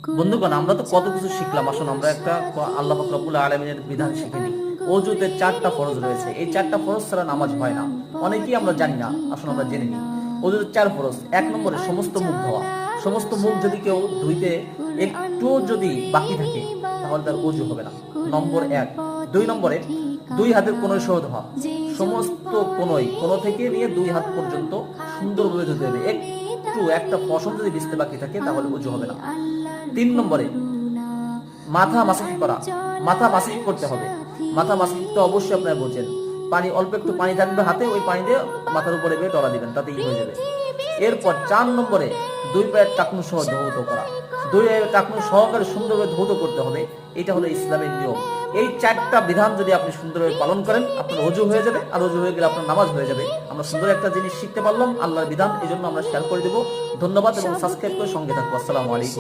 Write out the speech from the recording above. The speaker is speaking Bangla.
বন্ধুগণ, আমরা তো কত কিছু শিখলাম। আসুন আমরা একটা আল্লাহ পাক রব্বুল আলামিনের বিধান শিখে নিই। অজুতে 4টা ফরজ রয়েছে। এই 4টা ফরজ ছাড়া নামাজ হয় না। অনেকেই আমরা জানি না। আসুন আমরা জেনে নিই। অজুতে 4 ফরজ। 1 নম্বরে সমস্ত মুখ ধোয়া। সমস্ত মুখ যদি কেউ ধুইতে একটু যদি বাকি থাকে তাহলে তার অজু হবে না। নম্বর 1। 2 নম্বরে 2 হাতের কোণয় সহ ধোয়া। সমস্ত কোণ থেকে নিয়ে 2 হাত পর্যন্ত সুন্দরভাবে ধুতে হবে। একটু একটা পশম যদি ভিজতে বাকি থাকে তাহলে অজু হবে না। 3 নম্বরে মাথা মাসাজ করা। মাথা মাসাজ করতে হবে। মাথা মাসাজ তো অবশ্যই আপনারা বোঝেন। অল্প একটু পানি থাকবে হাতে, ওই পানি দিয়ে মাথার উপরে বেয়ে ডলা দিবেন, তাতেই হয়ে যাবে। এরপর 4 নম্বরে 2 পায়ের টাকনু সহ ধৌত করা। 2 পায়ের টাকনু সহকারে সুন্দরভাবে ধৌত করতে হবে। এটা হলো ইসলামের নিয়ম। এই 4টা বিধান যদি আপনি সুন্দরভাবে পালন করেন, আপনার অজু হয়ে যাবে, আর অজু হয়ে গেলে আপনার নামাজ হয়ে যাবে। আমরা সুন্দর একটা জিনিস শিখতে পারলাম, আল্লাহর বিধান। এই জন্য আমরা শেয়ার করে দেব। ধন্যবাদ এবং সাবস্ক্রাইব করে সঙ্গে থাকবো। আসসালামু আলাইকুম।